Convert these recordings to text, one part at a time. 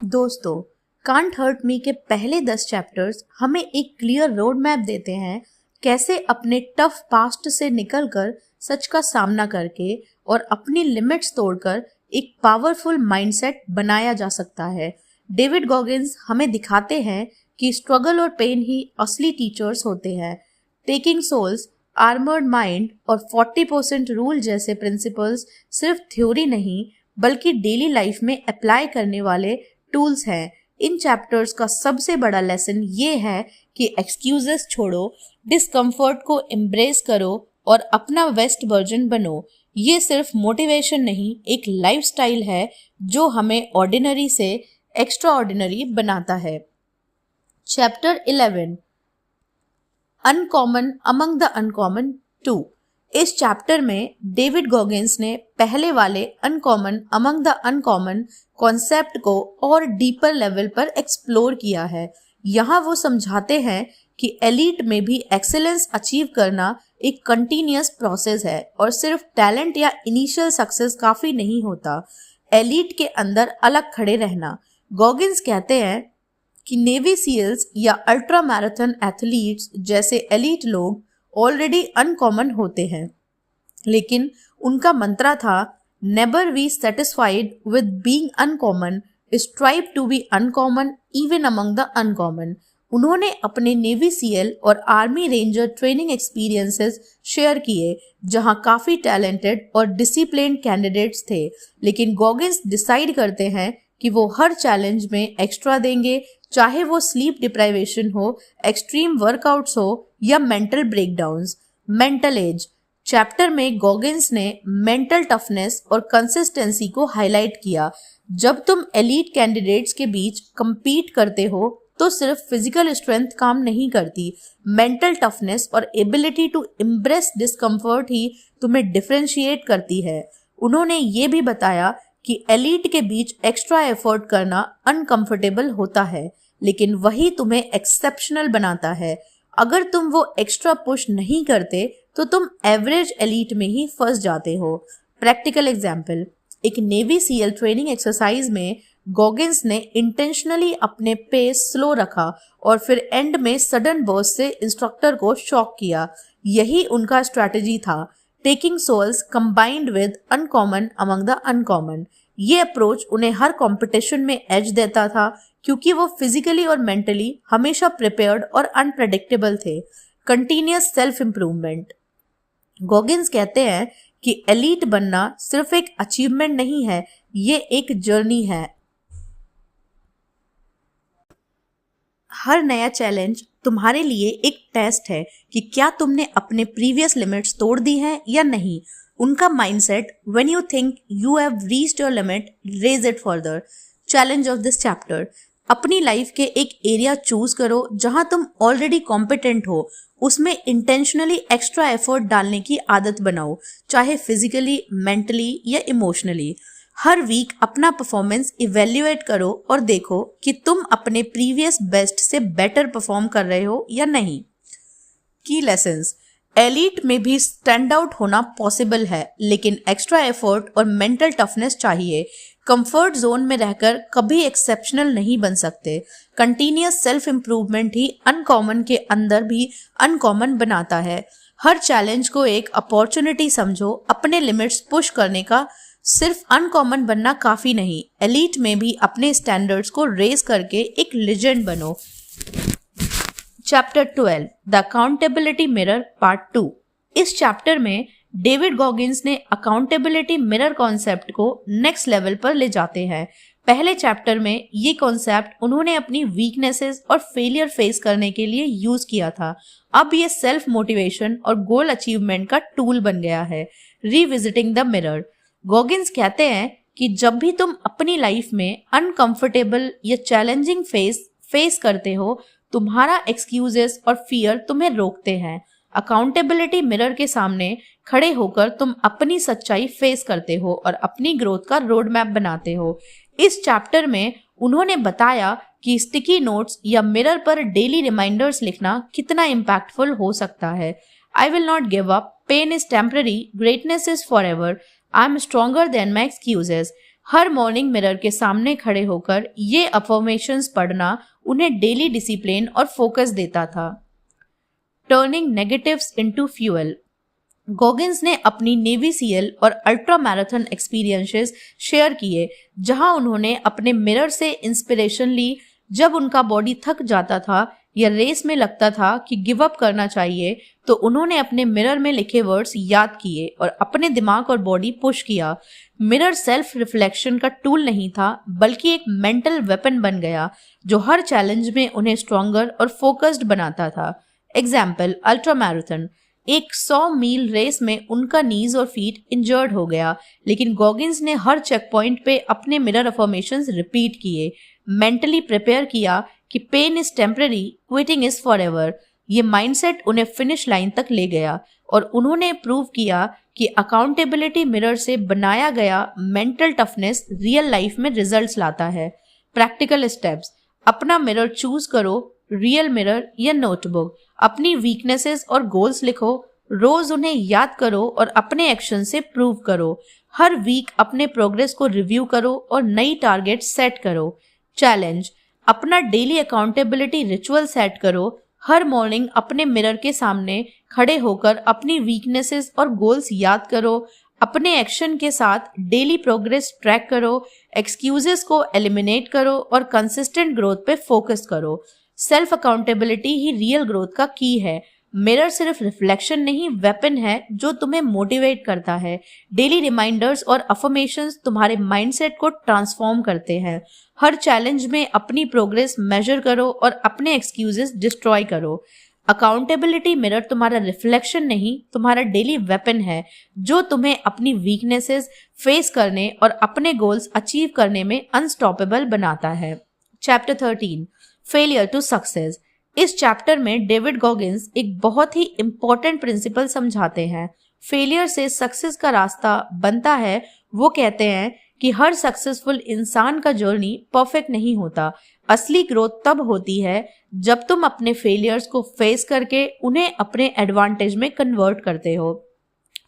दोस्तों, can't hurt me के पहले 10 चैप्टर्स हमें एक क्लियर रोड मैप देते हैं कैसे अपने टफ पास्ट से निकलकर सच का सामना करके और अपनी लिमिट्स तोड़कर एक पावरफुल माइंडसेट बनाया जा सकता है। डेविड गॉगिंस हमें दिखाते हैं कि स्ट्रगल और पेन ही असली टीचर्स होते हैं। टेकिंग सोल्स, आर्मर्ड माइंड और 40% रूल जैसे प्रिंसिपल्स सिर्फ थ्योरी नहीं बल्कि डेली लाइफ में अप्लाई करने वाले टूल्स हैं। इन चैप्टर्स का सबसे बड़ा लेसन ये है कि एक्सक्यूजेस छोड़ो, डिस्कम्फर्ट को एम्ब्रेस करो और अपना बेस्ट वर्जन बनो। ये सिर्फ मोटिवेशन नहीं, एक लाइफस्टाइल है जो हमें ऑर्डिनरी से एक्स्ट्रा ऑर्डिनरी बनाता है। Chapter 11, uncommon among the uncommon 2। इस चैप्टर में डेविड गॉगिंस ने पहले वाले uncommon among the uncommon concept को और डीपर लेवल पर एक्सप्लोर किया है। यहाँ वो समझाते हैं कि एलीट में भी एक्सेलेंस अचीव करना एक कंटिन्यूअस प्रोसेस है और सिर्फ टैलेंट या इनिशियल सक्सेस काफी नहीं होता। एलीट के अंदर अलग खड़े रहना। गॉगिंस कहते हैं कि नेवी सील्स या अल्ट्रा मैराथन एथलीट्स जैसे एलीट लोग ऑलरेडी अनकॉमन होते हैं, लेकिन उनका मंत्रा था never be satisfied with being uncommon, strive to be uncommon even among the uncommon. उन्होंने अपने नेवी सीएल और army ranger training experiences share किए जहां काफी टैलेंटेड और डिसिप्लिन्ड कैंडिडेट्स थे, लेकिन गॉगिंस डिसाइड करते हैं कि वो हर चैलेंज में एक्स्ट्रा देंगे, चाहे वो स्लीप डिप्राइवेशन हो, एक्सट्रीम वर्कआउट्स हो या mental breakdowns. Mental as chapter में गॉगिंस ने मेंटल टफनेस और कंसिस्टेंसी को हाईलाइट किया। जब तुम एलीट कैंडिडेट्स के बीच compete करते हो तो सिर्फ फिजिकल स्ट्रेंथ काम नहीं करती, मेंटल टफनेस और एबिलिटी टू एम्ब्रेस डिस्कम्फर्ट ही तुम्हें डिफरेंशिएट करती है। उन्होंने ये भी बताया कि एलीट के बीच एक्स्ट्रा एफर्ट करना अनकंफर्टेबल होता है, लेकिन वही तुम्हें एक्सेप्शनल बनाता है। अगर तुम वो एक्स्ट्रा पुश नहीं करते तो तुम एवरेज एलीट में ही फंस जाते हो। प्रैक्टिकल एग्जाम्पल, एक नेवी सीएल ट्रेनिंग एक्सरसाइज में गॉगिंस ने इंटेंशनली अपने पेस स्लो रखा और फिर एंड में सडन बर्स्ट से इंस्ट्रक्टर को शॉक किया। यही उनका स्ट्रैटेजी था, taking souls combined with uncommon among the uncommon. ये अप्रोच उन्हें हर कंपटीशन में एज देता था क्योंकि वो फिजिकली और मेंटली हमेशा प्रिपेयर्ड और अनप्रेडिक्टेबल थे। Continuous self improvement. गॉगिंस कहते हैं कि एलीट बनना सिर्फ एक अचीवमेंट नहीं है, ये एक जर्नी है। हर नया चैलेंज तुम्हारे लिए एक टेस्ट है कि क्या तुमने अपने प्रीवियस लिमिट्स तोड़ दी हैं या नहीं। उनका mindset, when you think you have reached your limit, raise it further. Challenge of this chapter, अपनी लाइफ के एक एरिया चूज करो जहां तुम ऑलरेडी कॉम्पिटेंट हो, उसमें इंटेंशनली एक्स्ट्रा एफर्ट डालने की आदत बनाओ, चाहे फिजिकली, मेंटली या इमोशनली। हर वीक अपना परफॉर्मेंस इवेल्युएट करो और देखो कि तुम अपने प्रीवियस बेस्ट से बेटर परफॉर्म कर रहे हो या नहीं। की लेसन्स, एलीट में भी स्टैंड आउट होना पॉसिबल है, लेकिन एक्स्ट्रा एफर्ट और मेंटल टफनेस चाहिए। कंफर्ट जोन में रहकर कभी एक्सेप्शनल नहीं बन सकते। कंटिन्यूअस सेल्फ इंप्रूवमेंट ही अनकॉमन के अंदर भी अनकॉमन बनाता है। हर चैलेंज को एक अपॉर्चुनिटी समझो, अपने लिमिट्स पुश करने का सिर्फ अनकॉमन बनना काफी नहीं, एलीट में भी अपने स्टैंडर्ड्स को रेज करके एक लेजेंड बनो। Chapter 12, the accountability mirror part 2। इस चैप्टर में डेविड गॉगिंस ने अकाउंटेबिलिटी मिरर कॉन्सेप्ट को नेक्स्ट लेवल पर ले जाते हैं। पहले चैप्टर में ये कॉन्सेप्ट उन्होंने अपनी वीकनेसेस और फेलियर फेस करने के लिए यूज किया था। अब ये सेल्फ मोटिवेशन और गोल अचीवमेंट का टूल बन गया है। रिविजिटिंग द मिरर, गॉगिंस कहते हैं कि जब भी तुम अपनी लाइफ में अनकंफर्टेबल या चैलेंजिंग फेस करते हो, तुम्हारा एक्सक्यूजेस और फियर तुम्हें रोकते हैं। अकाउंटेबिलिटी मिरर के सामने खड़े होकर तुम अपनी सच्चाई फेस करते हो और अपनी ग्रोथ का रोड मैप बनाते हो। इस चैप्टर में उन्होंने बताया कि स्टिकी नोट्स या मिरर पर डेली रिमाइंडर्स लिखना कितना इम्पैक्टफुल हो सकता है। I will not give up, pain is temporary, greatness is forever, I am stronger than my excuses. हर मॉर्निंग मिरर के सामने खड़े होकर ये अफर्मेशंस पढ़ना उन्हें डेली डिसिप्लिन और फोकस देता था। Turning negatives into fuel. Goggins ने अपनी नेवी सीएल और अल्ट्रा मैराथन एक्सपीरियंसेस शेयर किए, जहां उन्होंने अपने मिरर से इंस्पिरेशन ली जब उनका बॉडी थक जाता था या रेस में लगता था कि गिव अप करना चाहिए, तो उन्होंने अपने मिरर में लिखे वर्ड्स याद किए और अपने दिमाग और बॉडी पुश किया। मिरर सेल्फ रिफ्लेक्शन का टूल नहीं था, बल्कि एक मेंटल वेपन बन गया जो हर चैलेंज में उन्हें स्ट्रॉन्गर और फोकस्ड बनाता था। Example, ultra marathon. एक 100 मील रेस में उनका नीज और फीट इंजर्ड हो गया, लेकिन गॉगिंस ने हर चेक पॉइंट पे अपने मिरर अफर्मेशंस रिपीट किए, मेंटली प्रिपेयर किया कि pain is temporary, quitting is forever. ये माइंडसेट उन्हें फिनिश लाइन तक ले गया और उन्होंने प्रूव किया कि अकाउंटेबिलिटी मिरर से बनाया गया मेंटल टफनेस रियल लाइफ में रिजल्ट्स लाता है। Practical steps. अपना मिरर चूज करो, रियल मिरर या नोटबुक। अपनी वीकनेसेस और गोल्स लिखो, रोज उन्हें याद करो और अपने एक्शन से प्रूव करो। हर वीक अपने प्रोग्रेस को रिव्यू करो और नई टारगेट सेट करो। चैलेंज। अपना डेली अकाउंटेबिलिटी रिचुअल सेट करो। हर मॉर्निंग अपने मिरर के सामने खड़े होकर अपनी वीकनेसेस और गोल्स याद करो। अपने एक्शन के साथ डेली प्रोग्रेस ट्रैक करो, एक्सक्यूजेस को एलिमिनेट करो और कंसिस्टेंट ग्रोथ पे फोकस करो। सेल्फ अकाउंटेबिलिटी ही रियल ग्रोथ का की है। मिरर सिर्फ रिफ्लेक्शन नहीं, वेपन है जो तुम्हें मोटिवेट करता है। डेली रिमाइंडर्स और अफर्मेशंस तुम्हारे माइंडसेट को ट्रांसफॉर्म करते हैं। हर चैलेंज में अपनी प्रोग्रेस मेजर करो और अपने एक्सक्यूजेस डिस्ट्रॉय करो। अकाउंटेबिलिटी मिरर तुम्हारा रिफ्लेक्शन नहीं, तुम्हारा डेली वेपन है जो तुम्हें अपनी वीकनेसेस फेस करने और अपने गोल्स अचीव करने में अनस्टॉपेबल बनाता है। Chapter 13, failure to success. इस चैप्टर में डेविड गॉगिंस एक बहुत ही इंपॉर्टेंट प्रिंसिपल समझाते हैं। फेलियर से सक्सेस का रास्ता बनता है। वो कहते हैं कि हर सक्सेसफुल इंसान का जर्नी परफेक्ट नहीं होता। असली ग्रोथ तब होती है जब तुम अपने फेलियर्स को फेस करके उन्हें अपने एडवांटेज में कन्वर्ट करते हो।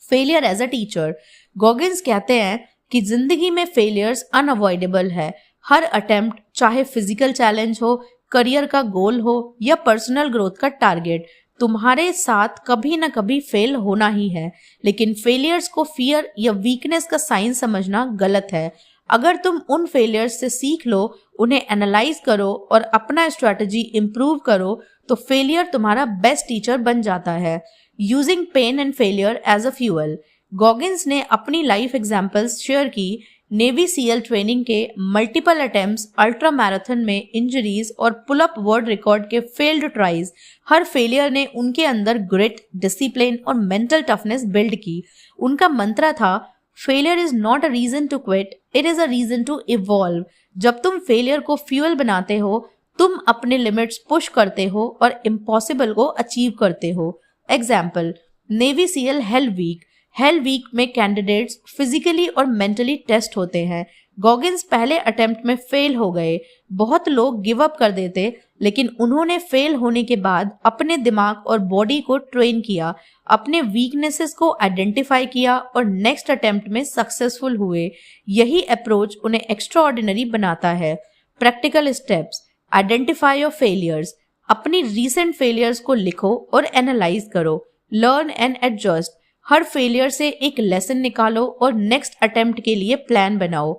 Failure as a teacher. Goggins कहते हैं कि जिंदगी में फेलियर्स अनअवॉइडेबल है। हर अटेम्प्ट, चाहे फिजिकल चैलेंज हो, करियर का गोल हो या पर्सनल ग्रोथ का टारगेट, तुम्हारे साथ कभी ना कभी फेल होना ही है। लेकिन फेलियर्स को फियर या वीकनेस का साइन समझना गलत है। अगर तुम उन फेलियर्स से सीख लो, उन्हें एनालाइज करो और अपना स्ट्रैटेजी इंप्रूव करो, तो फेलियर तुम्हारा बेस्ट टीचर बन जाता है। Using pain and failure as a fuel. Goggins ने अपनी लाइफ एग्जाम्पल्स शेयर की। नेवी सीएल ट्रेनिंग के मल्टीपल अटेम्प्ट्स, अल्ट्रा मैराथन में इंजरीज और पुल अप वर्ल्ड रिकॉर्ड के फेल्ड ट्राइज, हर फेलियर ने उनके अंदर ग्रिट, डिसिप्लिन और मेंटल टफनेस बिल्ड की। उनका मंत्र था, failure is not a reason to quit, it is a reason to evolve. जब तुम फेलियर को फ्यूल बनाते हो, तुम अपने लिमिट्स पुश करते हो और इम्पॉसिबल को अचीव करते हो। Example, navy SEAL hell week. Hell week में कैंडिडेट्स फिजिकली और मेंटली टेस्ट होते हैं। गॉगिंस पहले अटेम्प्ट में फेल हो गए। बहुत लोग गिव अप कर देते, लेकिन उन्होंने फेल होने के बाद अपने दिमाग और बॉडी को ट्रेन किया, अपने वीकनेसेस को आइडेंटिफाई किया और नेक्स्ट अटेम्प्ट में सक्सेसफुल हुए। यही अप्रोच उन्हें एक्स्ट्रा ऑर्डिनरी बनाता है। Practical steps. Identify your failures. अपनी रीसेंट फेलियर्स को लिखो और एनालाइज करो। Learn and adjust. Her failure से एक लेसन निकालो और नेक्स्ट अटेम्प्ट के लिए प्लान बनाओ।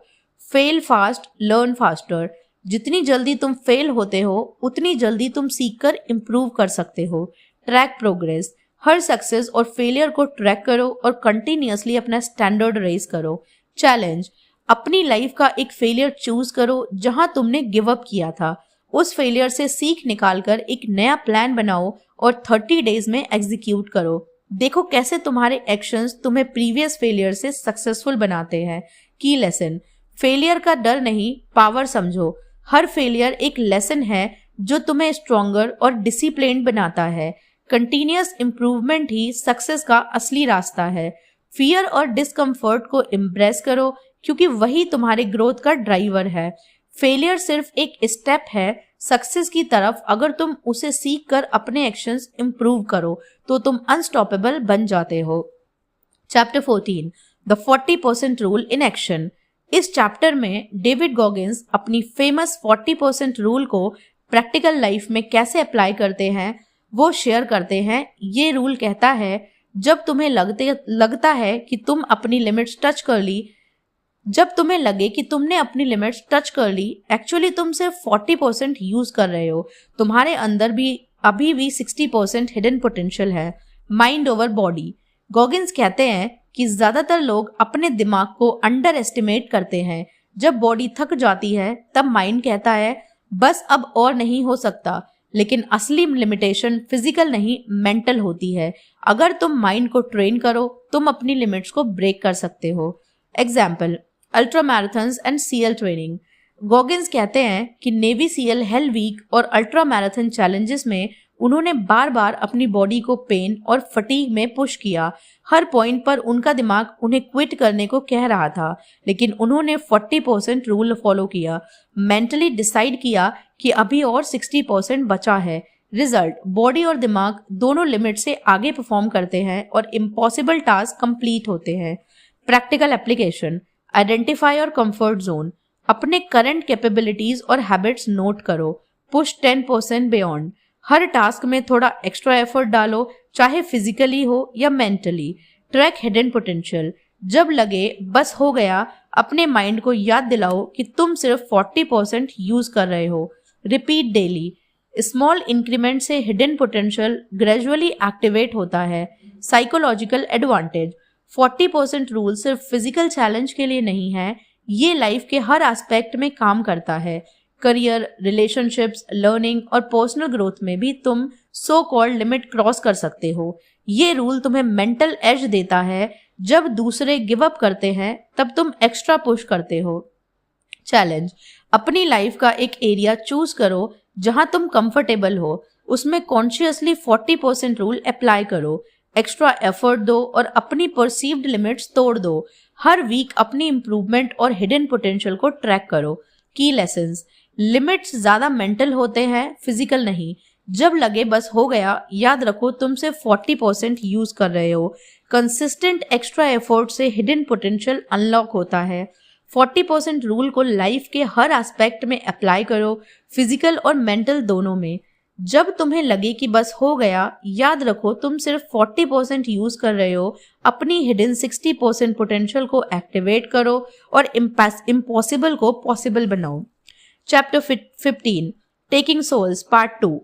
Fail fast, learn faster. जितनी जल्दी तुम फेल होते हो, उतनी जल्दी तुम सीखकर इम्प्रूव कर सकते हो। Track progress. हर सक्सेस और फेलियर को ट्रैक करो और कंटिन्यूअसली अपना स्टैंडर्ड रेज करो। चैलेंज। अपनी लाइफ का एक फेलियर चूज करो जहां तुमने गिव अप किया था। उस फेलियर से सीख निकालकर एक नया प्लान बनाओ और 30 डेज में एग्जीक्यूट करो। देखो कैसे तुम्हारे एक्शंस तुम्हें प्रीवियस फेलियर से सक्सेसफुल बनाते हैं। की लेसन। फेलियर का डर नहीं, पावर समझो। हर फेलियर एक लेसन है जो तुम्हें स्ट्रॉन्गर और डिसिप्लिन्ड बनाता है। कंटिन्यूअस इंप्रूवमेंट ही सक्सेस का असली रास्ता है। फियर और डिस्कम्फर्ट को एम्ब्रेस करो, क्योंकि वही तुम्हारे ग्रोथ का ड्राइवर है। फेलियर सिर्फ एक स्टेप है सक्सेस की तरफ। अगर तुम उसे सीख कर अपने एक्शंस इंप्रूव करो, तो तुम अनस्टॉपेबल बन जाते हो। Chapter 14, the 40% rule in action. इस चैप्टर में डेविड गॉगिंस अपनी फेमस 40% रूल को प्रैक्टिकल लाइफ में कैसे अप्लाई करते हैं वो शेयर करते हैं। ये रूल कहता है जब तुम्हें लगता है कि तुम अपनी लिमिट्स टच कर ली, जब तुम्हें लगे कि तुमने अपनी लिमिट्स टच कर ली, एक्चुअली तुम सिर्फ 40% यूज कर रहे हो। तुम्हारे अंदर भी अभी भी 60% हिडन पोटेंशियल है। Mind over body. गॉगिंस कहते हैं कि ज्यादातर लोग अपने दिमाग को अंडर एस्टिमेट करते हैं। जब बॉडी थक जाती है तब माइंड कहता है बस अब और नहीं हो सकता, लेकिन असली लिमिटेशन फिजिकल नहीं मेंटल होती है। अगर तुम माइंड को ट्रेन करो तुम अपनी लिमिट्स को ब्रेक कर सकते हो। Example, ultra marathons and SEAL training. Goggins कहते हैं कि नेवी सीएल हेल वीक और अल्ट्रा मैराथन चैलेंजेस में उन्होंने बार बार अपनी बॉडी को पेन और फटीग में पुश किया। हर पॉइंट पर उनका दिमाग उन्हें क्विट करने को कह रहा था, लेकिन उन्होंने 40% रूल फॉलो किया। मेंटली डिसाइड किया कि अभी और 60% बचा है। रिजल्ट, बॉडी और दिमाग दोनों लिमिट से आगे परफॉर्म करते हैं और इम्पॉसिबल टास्क कंप्लीट होते हैं। Practical application. आइडेंटिफाई और कंफर्ट जोन। अपने करंट कैपेबिलिटीज और हैबिट्स नोट करो। Push 10% beyond. हर टास्क में थोड़ा एक्स्ट्रा एफर्ट डालो, चाहे फिजिकली हो या मेंटली। Track hidden potential. जब लगे बस हो गया, अपने माइंड को याद दिलाओ कि तुम सिर्फ 40% यूज कर रहे हो। Repeat daily. स्मॉल इंक्रीमेंट से हिडन पोटेंशियल ग्रेजुअली एक्टिवेट होता है। Psychological advantage. 40% रूल सिर्फ फिजिकल चैलेंज के लिए नहीं है, ये लाइफ के हर एस्पेक्ट में काम करता है। करियर, रिलेशनशिप्स, लर्निंग और पर्सनल ग्रोथ में भी तुम सो कॉल्ड लिमिट क्रॉस कर सकते हो। ये रूल तुम्हें मेंटल एज देता है। जब दूसरे गिव अप करते हैं तब तुम एक्स्ट्रा पुश करते हो। चैलेंज। अपनी लाइफ का एक एरिया चूज करो जहां तुम कंफर्टेबल हो, उसमें कॉन्शियसली 40% रूल अप्लाई करो। एक्स्ट्रा एफर्ट दो और अपनी परसीव्ड लिमिट्स तोड़ दो। हर वीक अपनी इंप्रूवमेंट और हिडन पोटेंशियल को ट्रैक करो। की लेसन्स। लिमिट्स ज्यादा मेंटल होते हैं, फिजिकल नहीं। जब लगे बस हो गया, याद रखो तुम सिर्फ 40% यूज कर रहे हो। कंसिस्टेंट एक्स्ट्रा एफर्ट से हिडन पोटेंशियल अनलॉक होता है। 40% रूल को लाइफ के हर एस्पेक्ट में अप्लाई करो, फिजिकल और मेंटल दोनों में। जब तुम्हें लगे कि बस हो गया, याद रखो तुम सिर्फ 40% यूज कर रहे हो। अपनी हिडन 60% पोटेंशियल को एक्टिवेट करो और इम्पॉसिबल को पॉसिबल बनाओ। Chapter 15 taking souls part 2।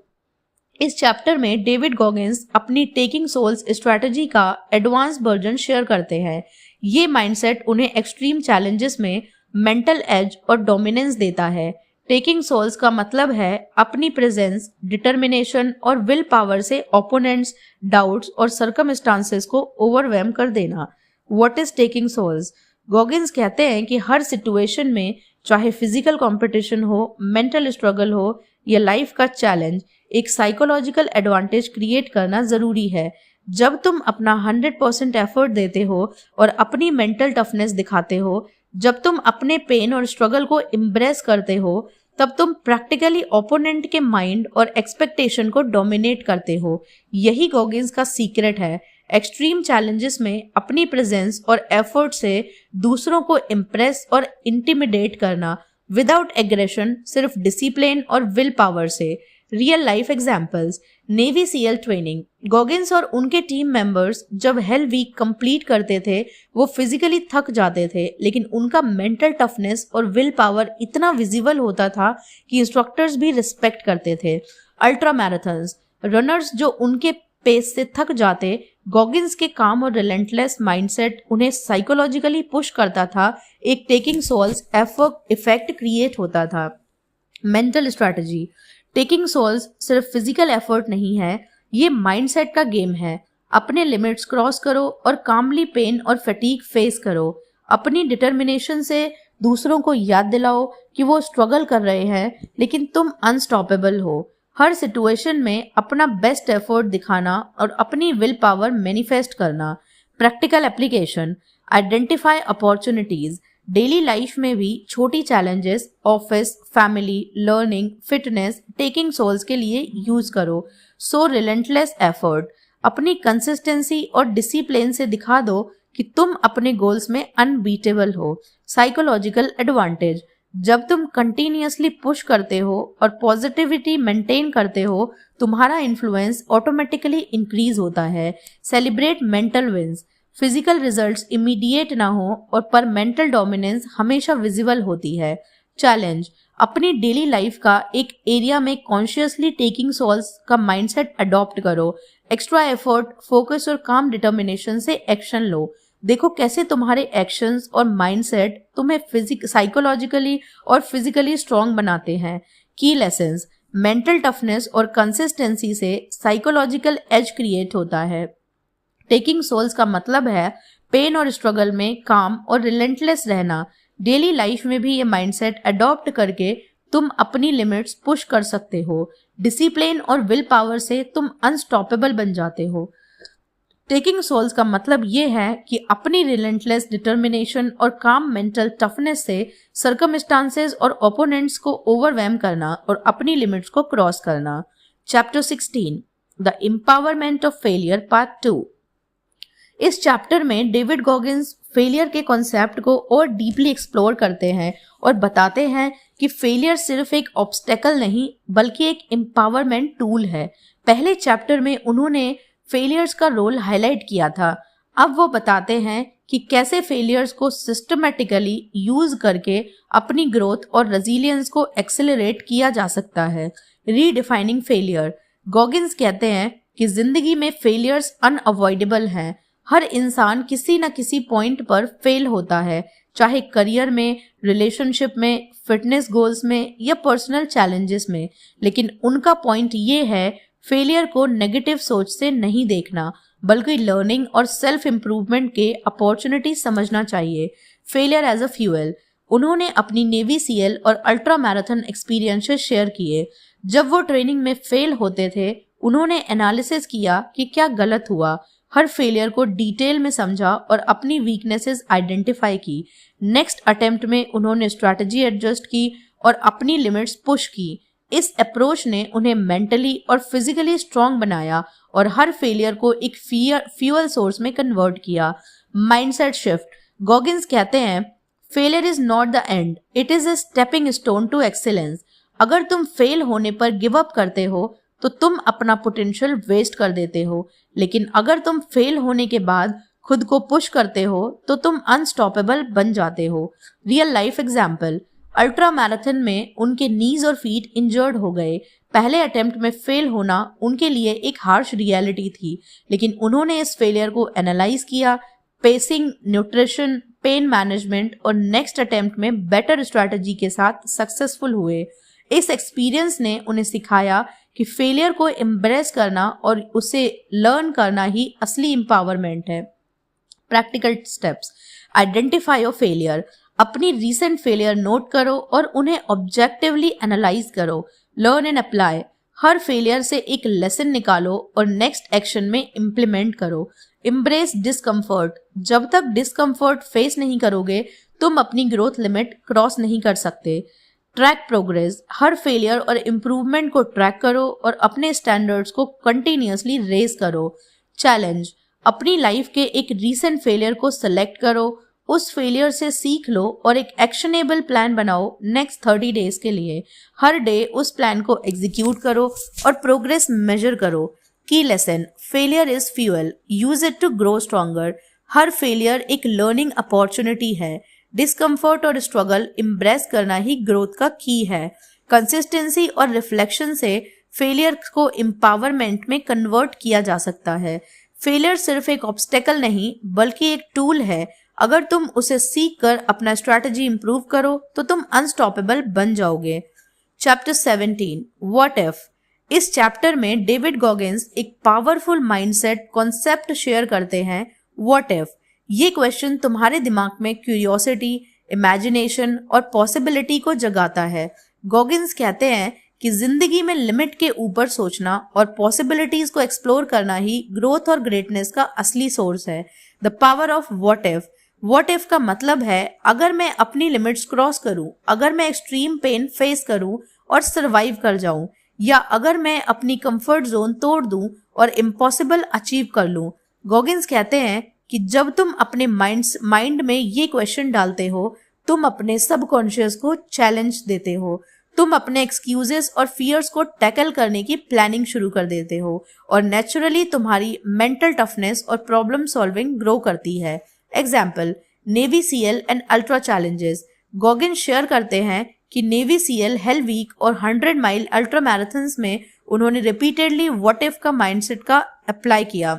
इस चैप्टर में डेविड गॉगिंस अपनी टेकिंग सोल्स स्ट्रैटेजी का एडवांस वर्जन शेयर करते हैं। ये माइंडसेट उन्हें एक्सट्रीम चैलेंजेस में मेंटल एज और डोमिनेंस देता है। टेकिंग सोल्स का मतलब है अपनी प्रेजेंस, डिटर्मिनेशन और विल पावर से ओपोनेंट्स, डाउट्स और सर्कमस्टांसेस को ओवरवेम कर देना। What is taking souls? Goggins कहते हैं कि हर सिचुएशन में, चाहे फिजिकल कंपटीशन हो, मेंटल स्ट्रगल हो या लाइफ का चैलेंज, एक साइकोलॉजिकल एडवांटेज क्रिएट करना जरूरी है। जब तुम अपना 100% एफर्ट देते हो और अपनी मेंटल टफनेस दिखाते हो, जब तुम अपने पेन और स्ट्रगल को एम्ब्रेस करते हो, तब तुम प्रैक्टिकली ओपोनेंट के माइंड और एक्सपेक्टेशन को डोमिनेट करते हो। यही गॉगिंस का सीक्रेट है। एक्सट्रीम चैलेंजेस में अपनी प्रेजेंस और एफर्ट से दूसरों को इम्प्रेस और इंटिमिडेट करना, विदाउट एग्रेशन, सिर्फ डिसिप्लिन और विल पावर से। Real life examples. Navy SEAL training. Goggins और उनके टीम मेंबर्स जब हेल वीक कंप्लीट करते थे, वो फिजिकली थक जाते थे, लेकिन उनका मेंटल टफनेस और विल पावर इतना विजिबल होता था कि इंस्ट्रक्टर्स भी रिस्पेक्ट करते थे। Ultra marathons. रनर्स जो उनके पेस से थक जाते, गॉगिंस के काम और रिलेंटलेस माइंडसेट उन्हें साइकोलॉजिकली पुश करता था। एक टेकिंग सोल्स इफेक्ट क्रिएट होता था। Mental strategy. टेकिंग सोल्स सिर्फ फिजिकल एफर्ट नहीं है, ये माइंडसेट का गेम है। अपने लिमिट्स क्रॉस करो और कामली पेन और फटीग फेस करो। अपनी डिटर्मिनेशन से दूसरों को याद दिलाओ कि वो स्ट्रगल कर रहे हैं, लेकिन तुम अनस्टॉपेबल हो। हर सिचुएशन में अपना बेस्ट एफर्ट दिखाना और अपनी विल पावर मैनिफेस्ट करना। Practical application. Identify opportunities. Daily life में भी छोटी challenges, office, family, learning, fitness, taking souls के लिए यूज करो। So relentless effort. अपनी कंसिस्टेंसी और डिसिप्लिन से दिखा दो कि तुम अपने गोल्स में अनबीटेबल हो। साइकोलॉजिकल एडवांटेज, जब तुम कंटिन्यूअसली पुश करते हो और पॉजिटिविटी मेंटेन करते हो, तुम्हारा इन्फ्लुएंस ऑटोमेटिकली इंक्रीज होता है। Celebrate mental wins, physical results immediate ना हो और पर मेंटल डोमिनेंस हमेशा विजिबल होती है। चैलेंज, अपनी डेली लाइफ का एक एरिया में कॉन्शियसली टेकिंग सॉल्स का माइंडसेट अडॉप्ट करो। एक्स्ट्रा एफर्ट, फोकस और काम डिटर्मिनेशन से एक्शन लो। देखो कैसे तुम्हारे एक्शंस और माइंडसेट तुम्हें साइकोलॉजिकली और फिजिकली स्ट्रांग बनाते हैं। की लेसन्स, मेंटल टफनेस और कंसिस्टेंसी से साइकोलॉजिकल एज क्रिएट होता है। टेकिंग सोल्स का मतलब है पेन और स्ट्रगल में काम और रिलेंटलेस रहना। डेली लाइफ में भी ये माइंडसेट अडॉप्ट करके तुम अपनी लिमिट्स पुश कर सकते हो। डिसिप्लिन और विल पावर से तुम अनस्टॉपेबल बन जाते हो। टेकिंग सोल्स का मतलब ये है कि अपनी रिलेंटलेस डिटर्मिनेशन और काम मेंटल टफनेस से सर्कमस्टांसेस और ओपोनेंट्स को ओवरवेम करना और अपनी लिमिट्स को क्रॉस करना। Chapter 16, the empowerment of failure, part 2। इस चैप्टर में डेविड गॉगिंस फेलियर के कॉन्सेप्ट को और डीपली एक्सप्लोर करते हैं और बताते हैं कि फेलियर सिर्फ एक ऑब्स्टेकल नहीं बल्कि एक एम्पावरमेंट टूल है। पहले चैप्टर में उन्होंने फेलियर्स का रोल हाईलाइट किया था। अब वो बताते हैं कि कैसे फेलियर्स को सिस्टमेटिकली यूज करके अपनी ग्रोथ और रेजिलियंस को एक्सेलरेट किया जा सकता है। रीडिफाइनिंग फेलियर, गॉगिंस कहते हैं कि जिंदगी में फेलियर्स अनअवॉइडेबल हैं। हर इंसान किसी न किसी पॉइंट पर फेल होता है, चाहे करियर में, रिलेशनशिप में, फिटनेस गोल्स में या पर्सनल चैलेंजेस में। लेकिन उनका पॉइंट ये है फेलियर को नेगेटिव सोच से नहीं देखना बल्कि लर्निंग और सेल्फ इम्प्रूवमेंट के अपॉर्चुनिटी समझना चाहिए। फेलियर एज अ फ्यूल, उन्होंने अपनी नेवी सीएल और अल्ट्रा मैराथन एक्सपीरियंसेस शेयर किए। जब वो ट्रेनिंग में फेल होते थे उन्होंने एनालिसिस किया कि क्या गलत हुआ, हर फेलियर को डिटेल में समझा और अपनी वीकनेसेस आइडेंटिफाई की। नेक्स्ट अटेम्प्ट में उन्होंने स्ट्रैटेजी एडजस्ट की और अपनी लिमिट्स पुश की। इस अप्रोच ने उन्हें मेंटली और फिजिकली स्ट्रांग बनाया और हर फेलियर को एक फ्यूल सोर्स में कन्वर्ट किया। माइंडसेट शिफ्ट, गॉगिंस कहते हैं failure is not the end, it is a stepping stone to excellence. अगर तुम फेल होने पर गिव अप करते हो तो तुम अपना पोटेंशियल वेस्ट कर देते हो, लेकिन अगर तुम फेल होने के बाद खुद को पुश करते हो तो तुम अनस्टॉपेबल बन जाते हो। Real life example, ultra marathon में उनके नीज और फीट इंजर्ड हो गए। पहले अटेम्प्ट में फेल होना उनके लिए एक हार्श रियलिटी थी, लेकिन उन्होंने इस फेलियर को एनालाइज किया, पेसिंग, न्यूट्रिशन, पेन मैनेजमेंट और नेक्स्ट अटेम्प्ट में बेटर स्ट्रैटेजी के साथ सक्सेसफुल हुए। इस एक्सपीरियंस ने उन्हें सिखाया कि फेलियर को एम्ब्रेस करना और उसे लर्न करना ही असली एम्पावरमेंट है। Practical steps, identify your failure, अपनी रीसेंट फेलियर नोट करो और उन्हें ऑब्जेक्टिवली एनालाइज करो। Learn and apply, her failure से एक लेसन निकालो और नेक्स्ट एक्शन में इम्प्लीमेंट करो। एम्ब्रेस डिस्कम्फर्ट, जब तक डिस्कम्फर्ट फेस नहीं करोगे तुम अपनी ग्रोथ लिमिट क्रॉस नहीं कर सकते। ट्रैक प्रोग्रेस, हर फेलियर और इम्प्रूवमेंट को ट्रैक करो और अपने स्टैंडर्ड्स को कंटिन्यूअसली रेज करो। चैलेंज, अपनी लाइफ के एक रीसेंट फेलियर को सेलेक्ट करो, उस फेलियर से सीख लो और एक एक्शनेबल प्लान बनाओ नेक्स्ट 30 डेज के लिए। हर डे उस प्लान को एग्जीक्यूट करो और प्रोग्रेस मेजर करो। Key lesson, failure is fuel, use it to grow stronger. हर फेलियर एक लर्निंग अपॉर्चुनिटी है। डिस्कम्फर्ट और स्ट्रगल इम्ब्रेस करना ही ग्रोथ का की है। कंसिस्टेंसी और रिफ्लेक्शन से फेलियर को एम्पावरमेंट में कन्वर्ट किया जा सकता है। फेलियर सिर्फ एक ऑब्स्टेकल नहीं बल्कि एक टूल है। अगर तुम उसे सीख कर अपना स्ट्रैटेजी इंप्रूव करो तो तुम अनस्टॉपेबल बन जाओगे। Chapter 17, what if. इस चैप्टर में डेविड गॉगिंस एक पावरफुल माइंडसेट कॉन्सेप्ट शेयर करते हैं, व्हाट इफ। ये क्वेश्चन तुम्हारे दिमाग में क्यूरियोसिटी, इमेजिनेशन और पॉसिबिलिटी को जगाता है। गॉगिंस कहते हैं कि जिंदगी में लिमिट के ऊपर सोचना और पॉसिबिलिटीज को एक्सप्लोर करना ही ग्रोथ और ग्रेटनेस का असली सोर्स है। The power of what if. What if का मतलब है अगर मैं अपनी लिमिट्स क्रॉस करूं, अगर मैं एक्सट्रीम पेन फेस करूं और सरवाइव कर जाऊं, या अगर मैं अपनी कंफर्ट जोन तोड़ दूं और इम्पॉसिबल अचीव कर लूं। गॉगिंस कहते हैं कि जब तुम अपने माइंड में ये क्वेश्चन डालते हो, तुम अपने सबकॉन्शियस को चैलेंज देते हो, तुम अपने एक्सक्यूजेस और फियर्स को टैकल करने की प्लानिंग शुरू कर देते हो और नेचुरली तुम्हारी मेंटल टफनेस और प्रॉब्लम सॉल्विंग ग्रो करती है। Example, navy SEAL and ultra challenges. Goggins share करते हैं कि नेवी सीएल हेल वीक और 100 माइल अल्ट्रा मैराथन्स में उन्होंने रिपीटेडली व्हाट इफ का माइंडसेट का अप्लाई किया।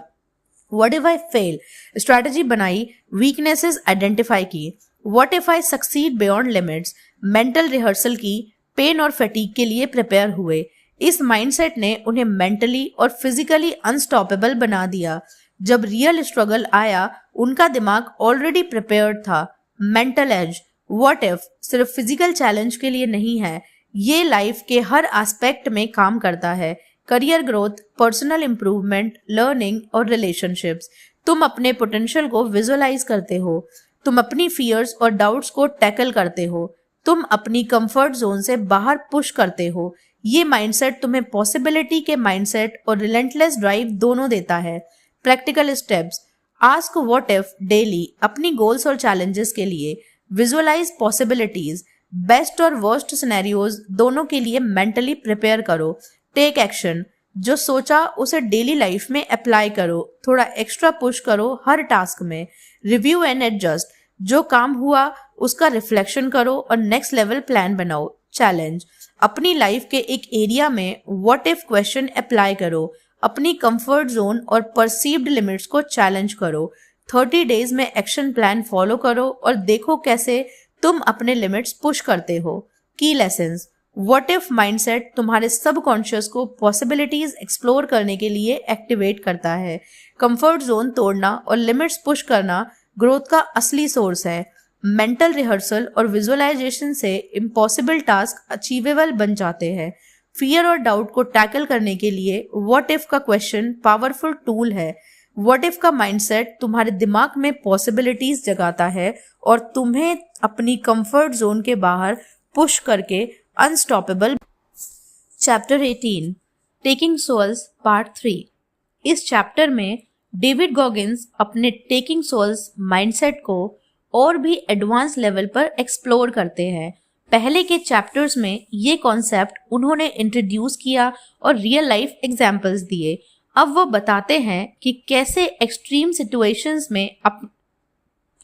What if I fail strategy बनाई, वीकनेसेस आइडेंटिफाई की। What if I succeed beyond limits mental rehearsal की, पेन और फटीग के लिए प्रिपेयर हुए। इस माइंडसेट ने उन्हें मेंटली और फिजिकली अनस्टॉपेबल बना दिया। जब रियल स्ट्रगल आया, उनका दिमाग ऑलरेडी प्रिपेयर्ड था। Mental as. व्हाट इफ सिर्फ फिजिकल चैलेंज के लिए नहीं है, ये लाइफ के हर एस्पेक्ट में काम करता है। Career growth, personal improvement, learning और रिलेशनशिप्स। तुम अपने पोटेंशियल को विजुअलाइज करते हो, तुम अपनी फियर्स और डाउट्स को टैकल करते हो, तुम अपनी कंफर्ट जोन से बाहर पुश करते हो। ये माइंडसेट तुम्हें पॉसिबिलिटी के माइंडसेट और रिलेंटलेस ड्राइव दोनों देता है। Practical steps. Ask what if daily अपनी गोल्स और चैलेंजेस के लिए। विजुअलाइज पॉसिबिलिटीज, बेस्ट और वर्स्ट सिनेरियोज दोनों के लिए मेंटली प्रिपेयर करो। टेक एक्शन, जो सोचा उसे डेली लाइफ में अप्लाई करो, थोड़ा एक्स्ट्रा पुश करो हर टास्क में। रिव्यू एंड एडजस्ट, जो काम हुआ उसका रिफ्लेक्शन करो और नेक्स्ट लेवल प्लान बनाओ। चैलेंज, अपनी लाइफ के एक एरिया में व्हाट इफ क्वेश्चन अप्लाई करो, अपनी कंफर्ट जोन और परसीव्ड लिमिट्स को चैलेंज करो। 30 डेज में एक्शन प्लान फॉलो करो और देखो कैसे तुम अपने लिमिट्स पुश करते हो। की लेसन्स, व्हाट इफ माइंडसेट तुम्हारे सबकॉन्शियस को पॉसिबिलिटीज एक्सप्लोर करने के लिए एक्टिवेट करता है। कंफर्ट जोन तोड़ना और लिमिट्स पुश करना ग्रोथ का असली सोर्स है। मेंटल रिहर्सल और विजुअलाइजेशन से इम्पॉसिबल टास्क अचीवेबल बन जाते हैं। फियर और डाउट को टैकल करने के लिए व्हाट इफ का क्वेश्चन पावरफुल टूल है। व्हाट इफ का माइंडसेट तुम्हारे दिमाग में पॉसिबिलिटीज जगाता है और तुम्हें अपनी कंफर्ट जोन के बाहर पुश करके unstoppable. Chapter 18 taking souls part 3। इस चैप्टर में डेविड गॉगिन्स अपने टेकिंग सोल्स माइंडसेट को और भी एडवांस लेवल पर एक्सप्लोर करते हैं। पहले के चैप्टर्स में ये कॉन्सेप्ट उन्होंने इंट्रोड्यूस किया और रियल लाइफ एग्जाम्पल्स दिए। अब वो बताते हैं कि कैसे एक्सट्रीम सिचुएशंस में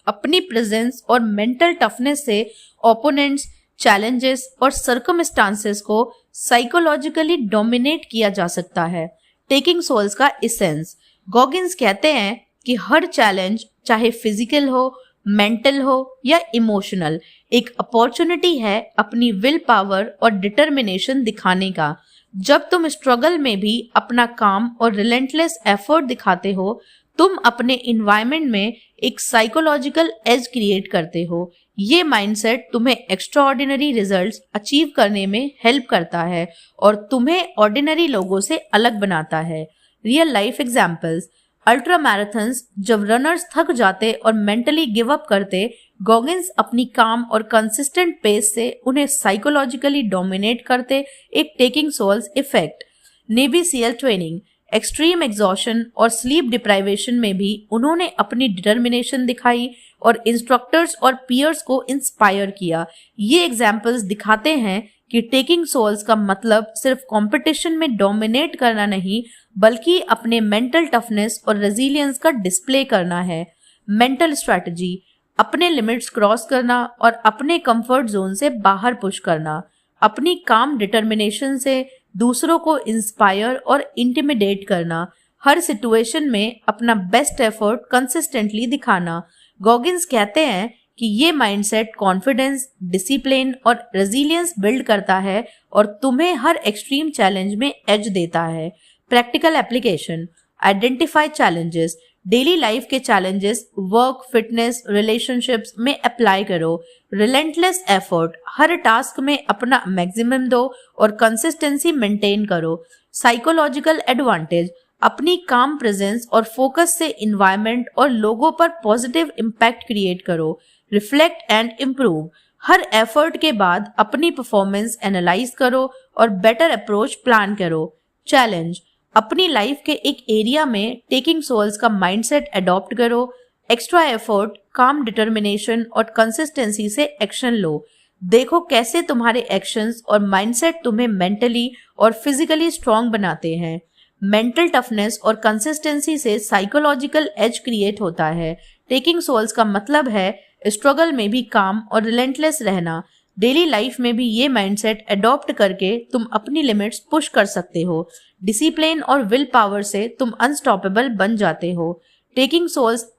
अपनी प्रेजेंस और मेंटल टफनेस से ओपोनेंट्स, चैलेंजेस और सर्कमस्टांसेस को साइकोलॉजिकली डोमिनेट किया जा सकता है। टेकिंग सोल्स का एसेंस। गॉगिन्स कहते हैं कि हर चैलेंज, चाहे फिजिकल हो, मेंटल हो या इमोशनल, एक अपॉर्चुनिटी है अपनी विल पावर और डिटर्मिनेशन दिखाने का। जब तुम स्ट्रगल में भी अपना काम और रिलेंटलेस एफर्ट दिखाते हो, तुम अपने इन्वायरमेंट में एक साइकोलॉजिकल एज क्रिएट करते हो। ये माइंडसेट तुम्हें एक्स्ट्राऑर्डिनरी रिजल्ट्स अचीव करने में हेल्प करता है और तुम्हें ऑर्डिनरी लोगों से अलग बनाता है। Real life examples. Ultra marathons, जब रनर्स थक जाते और मेंटली गिव अप करते, गॉगिन्स अपनी काम और कंसिस्टेंट पेस से उन्हें साइकोलॉजिकली डोमिनेट करते, एक taking souls effect. Navy SEAL training, extreme exhaustion और स्लीप डिप्राइवेशन में भी उन्होंने अपनी डिटर्मिनेशन दिखाई और इंस्ट्रक्टर्स और पीयर्स को इंस्पायर किया। ये एग्जाम्पल्स दिखाते हैं कि टेकिंग सोल्स का मतलब सिर्फ कंपटीशन में डोमिनेट करना नहीं, बल्कि अपने मेंटल टफनेस और रेजिलियंस का डिस्प्ले करना है। मेंटल स्ट्रैटेजी, अपने लिमिट्स क्रॉस करना और अपने कंफर्ट जोन से बाहर पुश करना। अपनी काम डिटर्मिनेशन से दूसरों को इंस्पायर और इंटिमिडेट करना। हर सिचुएशन में अपना बेस्ट एफर्ट कंसिस्टेंटली दिखाना। गॉगिन्स कहते हैं कि ये माइंडसेट कॉन्फिडेंस, डिसिप्लिन और रेजिलियंस बिल्ड करता है और तुम्हें हर एक्सट्रीम चैलेंज में एज देता है। Practical application. Identify challenges, daily life के चैलेंजेस वर्क, फिटनेस, रिलेशनशिप्स में अप्लाई करो। रिलेंटलेस एफर्ट, हर टास्क में अपना मैक्सिमम दो और कंसिस्टेंसी मेंटेन करो। साइकोलॉजिकल एडवांटेज, अपनी काम प्रेजेंस और फोकस से इन्वायरमेंट और लोगों पर पॉजिटिव इम्पैक्ट क्रिएट करो। Reflect and improve, her effort के बाद अपनी परफॉर्मेंस एनालाइज करो और बेटर अप्रोच प्लान करो। चैलेंज, अपनी लाइफ के एक एरिया में टेकिंग सोल्स का माइंडसेट अडॉप्ट करो। एक्स्ट्रा एफर्ट, काम डिटर्मिनेशन और कंसिस्टेंसी से एक्शन लो। देखो कैसे तुम्हारे एक्शंस और माइंडसेट तुम्हें मेंटली और फिजिकली स्ट्रांग बनाते हैं। मेंटल टफनेस और कंसिस्टेंसी से साइकोलॉजिकल एज क्रिएट होता है। टेकिंग सोल्स का मतलब है स्ट्रगल में भी काम और रिलेंटलेस रहना। डेली लाइफ में भी ये माइंडसेट अडॉप्ट करके तुम अपनी लिमिट्स पुश कर सकते हो। डिसिप्लिन और विल पावर से तुम अनस्टॉपेबल बन जाते हो। टेकिंग सोल्स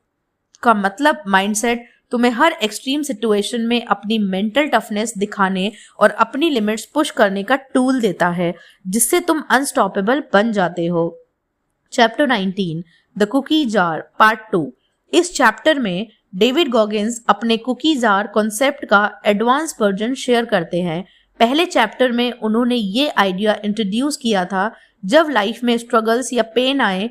का मतलब माइंडसेट तुम्हें हर एक्सट्रीम सिचुएशन में अपनी मेंटल टफनेस दिखाने और अपनी लिमिट्स पुश करने का टूल देता है, जिससे तुम अनस्टॉपेबल बन जाते हो। Chapter 19 the cookie jar part 2। इस चैप्टर में डेविड गॉगिंस अपने कुकी जार कॉन्सेप्ट का एडवांस वर्जन शेयर करते हैं। पहले चैप्टर में उन्होंने ये आइडिया इंट्रोड्यूस किया था, जब लाइफ में स्ट्रगल्स या पेन आए,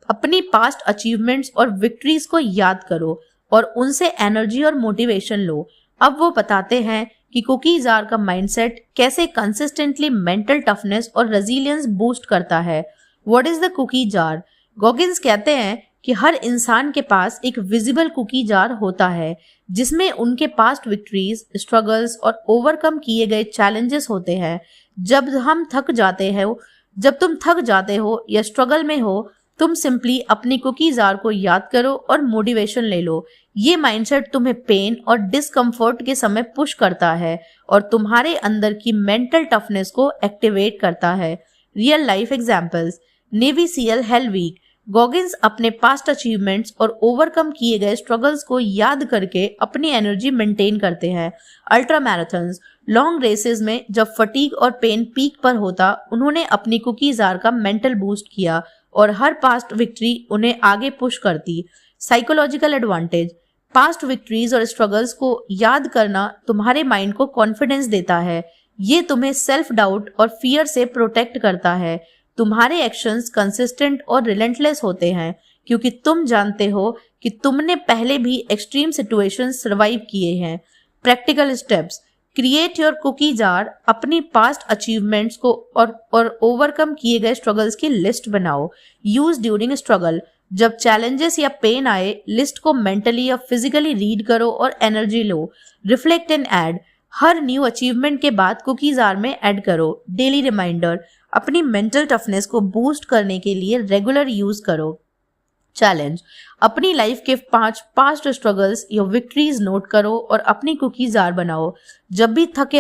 अपनी पास्ट अचीवमेंट्स और विक्ट्रीज को याद करो और उनसे एनर्जी और मोटिवेशन लो। अब वो बताते हैं कि कुकी जार का माइंडसेट कैसे कंसिस्टेंटली मेंटल टफनेस और रेजिलियंस बूस्ट करता है। What is the cookie jar? Goggins कहते हैं कि हर इंसान के पास एक विजिबल कुकी जार होता है, जिसमें उनके पास्ट विक्ट्रीज, स्ट्रगल्स और ओवरकम किए गए चैलेंजेस होते हैं। जब तुम थक जाते हो या स्ट्रगल में हो, तुम सिंपली अपनी कुकी जार को याद करो और मोटिवेशन ले लो। ये माइंडसेट तुम्हें पेन और डिस्कम्फर्ट के समय पुश करता है और तुम्हारे अंदर की मेंटल टफनेस को एक्टिवेट करता है। Real life examples. Navy SEAL hell week. Goggins अपने पास्ट अचीवमेंट्स और ओवरकम किए गए स्ट्रगल्स को याद करके अपनी एनर्जी मेंटेन करते हैं। Ultra marathons. लॉन्ग रेसेस में जब फटीग और पेन पीक पर होता, उन्होंने अपनी कुकी जार का मेंटल बूस्ट किया और हर पास्ट विक्ट्री उन्हें आगे पुश करती। Psychological advantage. पास्ट विक्ट्रीज और स्ट्रगल्स को याद करना तुम्हारे माइंड को कॉन्फिडेंस देता है। ये तुम्हें सेल्फ डाउट और फियर से प्रोटेक्ट करता है। तुम्हारे एक्शंस कंसिस्टेंट और रिलेंटलेस होते हैं, क्योंकि तुम जानते हो कि तुमने पहले भी एक्सट्रीम सिचुएशंस सर्वाइव किए हैं। Practical steps. Create your cookie jar. अपनी पास्ट अचीवमेंट्स को और ओवरकम किए गए स्ट्रगल्स की लिस्ट बनाओ। Use during struggle. जब चैलेंजेस या पेन आए, लिस्ट को मेंटली या फिजिकली रीड करो और एनर्जी लो। Reflect and add. हर न्यू अचीवमेंट के बाद कुकी जार में ऐड करो। Daily reminder. अपनी मेंटल टफनेस को बूस्ट करने के लिए रेगुलर यूज करो। चैलेंज। अपनी लाइफ के 5 पास्ट स्ट्रगल्स या विक्ट्रीज नोट करो और अपनी कुकी जार बनाओ। जब भी थक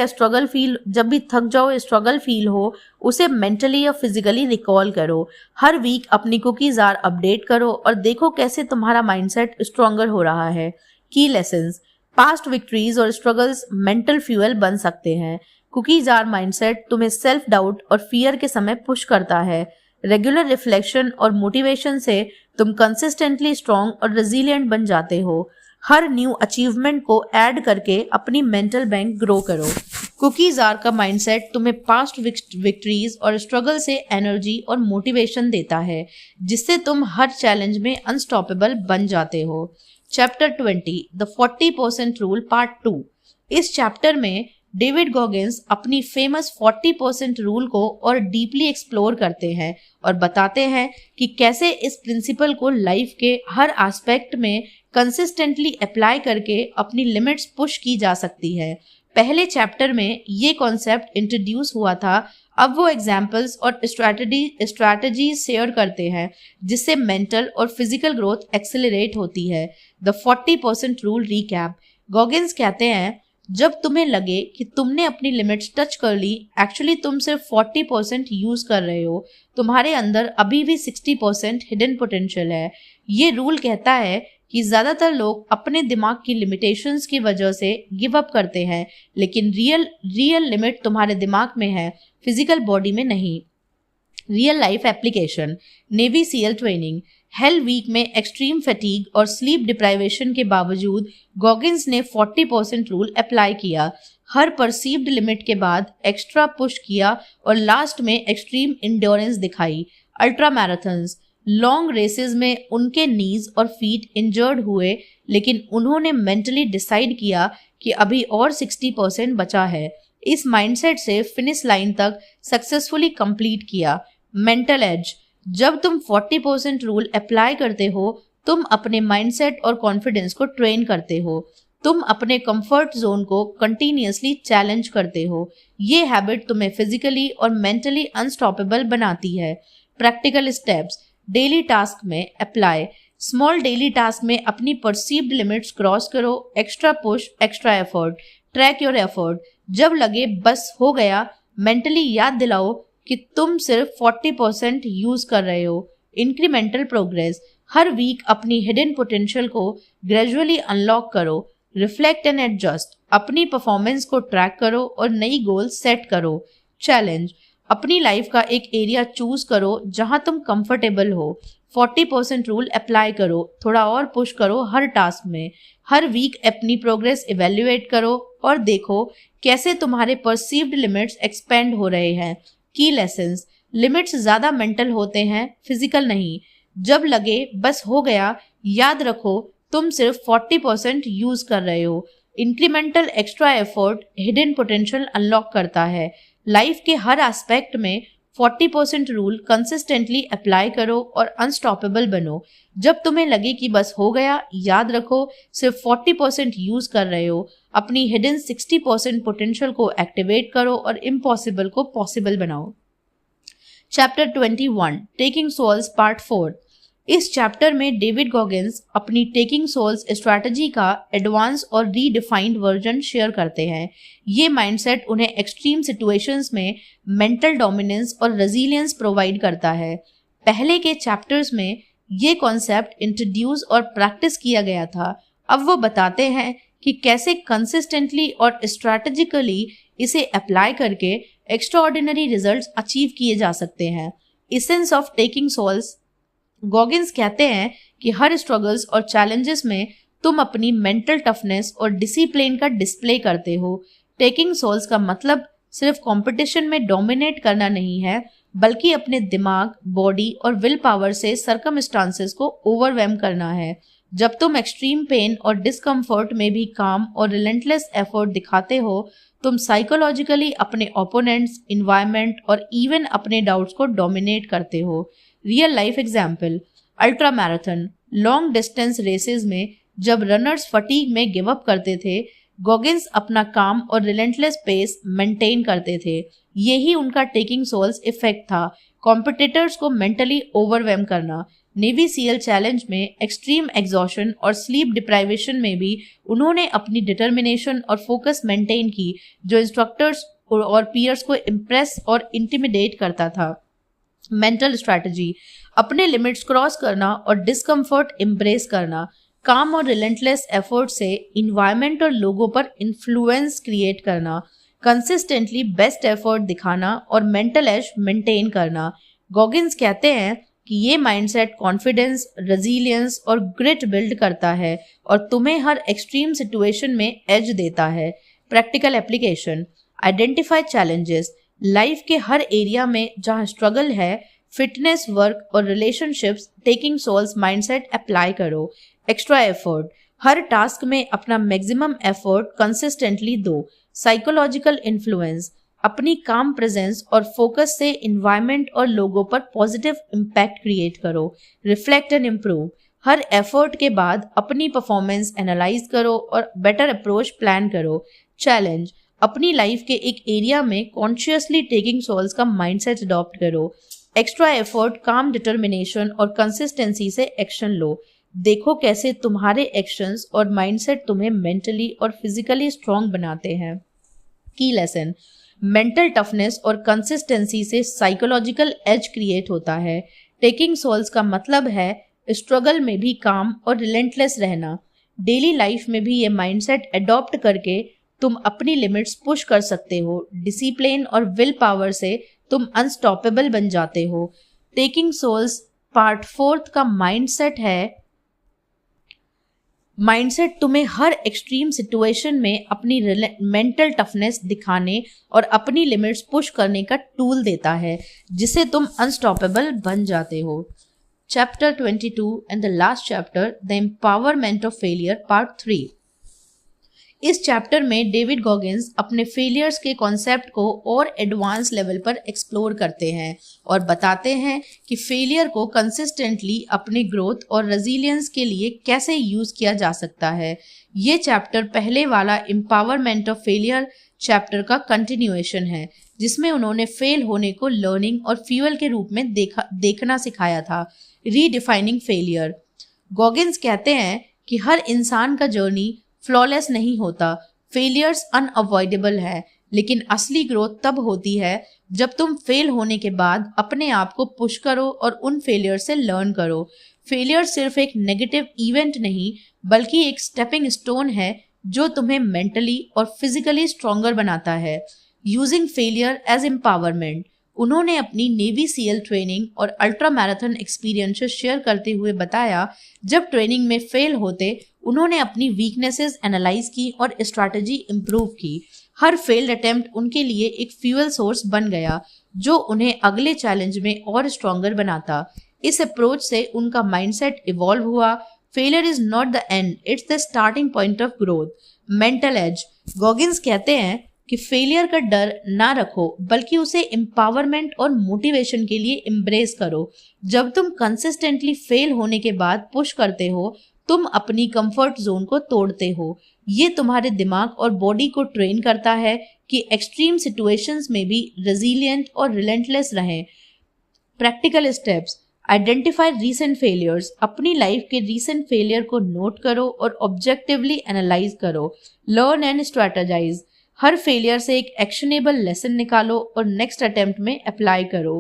जाओ, स्ट्रगल फील हो, उसे मेंटली या फिजिकली रिकॉल करो। हर वीक अपनी कुकी जार अपडेट करो और देखो कैसे तुम्हारा माइंडसेट स्ट्रॉन्गर हो रहा है। की लेसन्स। पास्ट विक्ट्रीज और स्ट्रगल्स मेंटल फ्यूल बन सकते हैं। कुकी जार माइंडसेट तुम्हें सेल्फ डाउट और फियर के समय पुश करता है। रेगुलर रिफ्लेक्शन और मोटिवेशन से तुम कंसिस्टेंटली स्ट्रांग और रेजिलिएंट बन जाते हो। हर न्यू अचीवमेंट को ऐड करके अपनी मेंटल बैंक ग्रो करो। कुकी जार का माइंडसेट तुम्हें पास्ट विक्ट्रीज और स्ट्रगल से एनर्जी और मोटिवेशन देता है, जिससे तुम हर चैलेंज में अनस्टॉपेबल बन जाते हो। Chapter 20 the 40% rule part 2। इस चैप्टर में डेविड गॉगिंस अपनी फेमस 40% रूल को और डीपली एक्सप्लोर करते हैं और बताते हैं कि कैसे इस प्रिंसिपल को लाइफ के हर एस्पेक्ट में कंसिस्टेंटली अप्लाई करके अपनी लिमिट्स पुश की जा सकती है। पहले चैप्टर में ये कॉन्सेप्ट इंट्रोड्यूस हुआ था, अब वो एग्जाम्पल्स और स्ट्रैटेजीज शेयर करते हैं, जिससे मेंटल और फिजिकल ग्रोथ एक्सेलरेट होती है। The 40% rule recap. गॉगिंस कहते हैं, जब तुम्हें लगे कि तुमने अपनी लिमिट्स टच कर ली, एक्चुअली तुम सिर्फ 40% यूज कर रहे हो। तुम्हारे अंदर अभी भी 60% हिडन पोटेंशियल है। ये रूल कहता है कि ज्यादातर लोग अपने दिमाग की लिमिटेशंस की वजह से गिव अप करते हैं, लेकिन रियल लिमिट तुम्हारे दिमाग में है, फिजिकल बॉडी में नहीं। Real life application. Navy SEAL training. Hell week में एक्सट्रीम फटीग और स्लीप डिप्राइवेशन के बावजूद गॉगिंस ने 40% रूल अप्लाई किया। हर परसीव्ड लिमिट के बाद एक्स्ट्रा पुश किया और लास्ट में एक्सट्रीम इंड्योरेंस दिखाई। Ultra marathons. लॉन्ग रेसेस में उनके नीज और फीट इंजर्ड हुए, लेकिन उन्होंने मेंटली डिसाइड किया कि अभी और 60% बचा है। इस माइंडसेट से फिनिश लाइन तक सक्सेसफुली कंप्लीट किया। Mental as. जब तुम 40% रूल अप्लाई करते हो, तुम अपने माइंडसेट और कॉन्फिडेंस को ट्रेन करते हो। तुम अपने कंफर्ट जोन को कंटिन्यूअसली चैलेंज करते हो। ये हैबिट तुम्हें फिजिकली और मेंटली अनस्टॉपेबल बनाती है। प्रैक्टिकल स्टेप्स डेली टास्क में अप्लाई। स्मॉल डेली टास्क में अपनी परसीव्ड लिमिट्स क्रॉस करो। Extra push, extra effort. Track your effort. जब लगे बस हो गया, मेंटली याद दिलाओ कि तुम सिर्फ 40% यूज कर रहे हो। इंक्रीमेंटल प्रोग्रेस हर वीक अपनी हिडन पोटेंशियल को ग्रेजुअली अनलॉक करो। रिफ्लेक्ट एंड एडजस्ट अपनी परफॉर्मेंस को ट्रैक करो और नई गोल सेट करो। चैलेंज अपनी लाइफ का एक एरिया चूज करो जहां तुम कंफर्टेबल हो। 40% रूल अप्लाई करो। थोड़ा और पुश करो हर टास्क में। हर वीक अपनी प्रोग्रेस इवेल्युएट करो और देखो कैसे तुम्हारे परसीव्ड लिमिट्स एक्सपेंड हो रहे हैं। की लेसन्स लिमिट्स ज्यादा मेंटल होते हैं, फिजिकल नहीं। जब लगे बस हो गया, याद रखो तुम सिर्फ 40% यूज कर रहे हो। Incremental extra effort hidden potential unlock करता है। लाइफ के हर एस्पेक्ट में 40% रूल कंसिस्टेंटली अप्लाई करो और अनस्टॉपेबल बनो। जब तुम्हें लगे कि बस हो गया, याद रखो सिर्फ 40% यूज कर रहे हो। अपनी हिडन 60% पोटेंशियल को एक्टिवेट करो और इम्पॉसिबल को पॉसिबल बनाओ। Chapter 21 taking souls part 4। इस चैप्टर में डेविड गॉगिंस अपनी टेकिंग सोल्स स्ट्रैटेजी का एडवांस और रीडिफाइंड वर्जन शेयर करते हैं। ये माइंडसेट उन्हें एक्सट्रीम सिचुएशंस में मेंटल डोमिनेंस और रेजिलियंस प्रोवाइड करता है। पहले के चैप्टर्स में ये कॉन्सेप्ट इंट्रोड्यूस और प्रैक्टिस किया गया था। अब वो बताते हैं कि कैसे कंसिस्टेंटली और स्ट्रैटेजिकली इसे अप्लाई करके एक्स्ट्राऑर्डिनरी रिजल्ट्स अचीव किए जा सकते हैं। Essence of taking souls Goggins कहते हैं कि हर स्ट्रगल्स और चैलेंजेस में तुम अपनी मेंटल टफनेस और डिसिप्लिन का डिस्प्ले करते हो। टेकिंग सोल्स का मतलब सिर्फ कंपटीशन में डोमिनेट करना नहीं है, बल्कि अपने दिमाग, बॉडी और विल पावर से सर्कमस्टांसेस को ओवरवेम करना है। जब तुम एक्सट्रीम पेन और डिस्कम्फर्ट में भी काम और रिलेंटलेस एफर्ट दिखाते हो, तुम साइकोलॉजिकली अपने ओपोनेंट्स, इन्वायरमेंट और इवन अपने डाउट्स को डोमिनेट करते हो। Real life example ultra marathon long distance races में जब रनर्स फटीग में गिव अप करते थे, गॉगिंस अपना काम और रिलेंटलेस पेस मेंटेन करते थे। यही उनका टेकिंग सोल्स इफेक्ट था, कॉम्पिटिटर्स को मेंटली ओवरवेम करना। नेवी सीएल चैलेंज में एक्सट्रीम एग्जॉशन और स्लीप डिप्राइवेशन में भी उन्होंने अपनी डिटर्मिनेशन और फोकस मेंटेन की, जो इंस्ट्रक्टर्स और पीयर्स को इम्प्रेस और इंटिमिडेट करता था। मेंटल स्ट्रैटेजी अपने लिमिट्स क्रॉस करना और डिस्कम्फर्ट एम्ब्रेस करना। काम और रिलेंटलेस एफर्ट से इन्वायरमेंट और लोगों पर इन्फ्लुएंस क्रिएट करना। कंसिस्टेंटली बेस्ट एफर्ट दिखाना और मेंटल एज मेंटेन करना। गॉगिंस कहते हैं कि ये माइंडसेट कॉन्फिडेंस, रेजिलियंस और ग्रिट बिल्ड करता है और तुम्हें हर एक्सट्रीम सिचुएशन में एज देता है। Practical application identify challenges life के हर एरिया में जहां स्ट्रगल है, फिटनेस, वर्क और relationships, taking souls mindset apply करो। एक्स्ट्रा एफर्ट हर टास्क में अपना मैक्सिमम एफर्ट कंसिस्टेंटली दो। साइकोलॉजिकल इन्फ्लुएंस अपनी काम प्रेजेंस और फोकस से इन्वायरमेंट और लोगों पर पॉजिटिव इम्पैक्ट क्रिएट करो। Reflect and improve her effort के बाद अपनी परफॉर्मेंस एनालाइज करो और बेटर अप्रोच प्लान करो। चैलेंज अपनी लाइफ के एक एरिया में कॉन्शियसली टेकिंग सोल्स का माइंडसेट अडॉप्ट करो। एक्स्ट्रा एफर्ट, काम, डिटर्मिनेशन और कंसिस्टेंसी से एक्शन लो। देखो कैसे तुम्हारे एक्शंस और माइंडसेट तुम्हें मेंटली और फिजिकली स्ट्रांग बनाते हैं। की लेसन मेंटल टफनेस और कंसिस्टेंसी से साइकोलॉजिकल एज क्रिएट होता है। टेकिंग सोल्स का मतलब है स्ट्रगल में भी काम और रिलेंटलेस रहना। डेली लाइफ में भी ये माइंडसेट अडॉप्ट करके तुम अपनी लिमिट्स पुश कर सकते हो। डिसिप्लिन और विल पावर से तुम अनस्टॉपेबल बन जाते हो। टेकिंग सोल्स पार्ट 4 का माइंडसेट है। माइंडसेट तुम्हें हर एक्सट्रीम सिचुएशन में अपनी मेंटल टफनेस दिखाने और अपनी लिमिट्स पुश करने का टूल देता है, जिसे तुम अनस्टॉपेबल बन जाते हो। Chapter 22 and the last chapter the empowerment of failure part 3। इस चैप्टर में डेविड गॉगिंस अपने फेलियर्स के कॉन्सेप्ट को और एडवांस लेवल पर एक्सप्लोर करते हैं और बताते हैं कि फेलियर को कंसिस्टेंटली अपने ग्रोथ और रेजिलियंस के लिए कैसे यूज किया जा सकता है। ये चैप्टर पहले वाला एम्पावरमेंट ऑफ फेलियर चैप्टर का कंटिन्यूएशन है, जिसमें उन्होंने फेल होने को लर्निंग और फ्यूल के रूप में देखना सिखाया था। Redefining failure. गॉगिंस कहते हैं कि हर इंसान का जर्नी फ्लॉलेस नहीं होता, फेलियर्स अनअवॉइडेबल है, लेकिन असली ग्रोथ तब होती है जब तुम फेल होने के बाद अपने आप को पुश करो और उन फेलियर से लर्न करो। फेलियर सिर्फ एक नेगेटिव इवेंट नहीं, बल्कि एक स्टेपिंग स्टोन है जो तुम्हें मेंटली और फिजिकली स्ट्रॉन्गर बनाता है। Using failure as empowerment. उन्होंने अपनी नेवी सीएल ट्रेनिंग और अल्ट्रा मैराथन एक्सपीरियंसेस शेयर करते हुए बताया, जब ट्रेनिंग में फेल होते उन्होंने अपनी वीकनेसेस एनालाइज की और स्ट्रैटेजी इंप्रूव की। हर फेल्ड अटेम्प्ट उनके लिए एक फ्यूल सोर्स बन गया जो उन्हें अगले चैलेंज में और स्ट्रॉन्गर बनाता। इस अप्रोच से उनका माइंडसेट इवॉल्व हुआ। Failure is not the and, it's the starting point of growth. Mental as. Goggins कहते हैं कि फेलियर का डर ना रखो, बल्कि उसे एम्पावरमेंट और मोटिवेशन के लिए एम्ब्रेस करो। जब तुम कंसिस्टेंटली फेल होने के बाद पुश करते हो, तुम अपनी कंफर्ट जोन को तोड़ते हो। ये तुम्हारे दिमाग और बॉडी को ट्रेन करता है कि एक्सट्रीम सिचुएशंस में भी रेजिलिएंट और रिलेंटलेस रहें। Practical steps. Identify recent failures. अपनी लाइफ के रीसेंट फेलियर को नोट करो और ऑब्जेक्टिवली एनालाइज करो। Learn and strategise. हर फेलियर से एक एक्शनेबल लेसन निकालो और नेक्स्ट अटेम्प्ट में अप्लाई करो।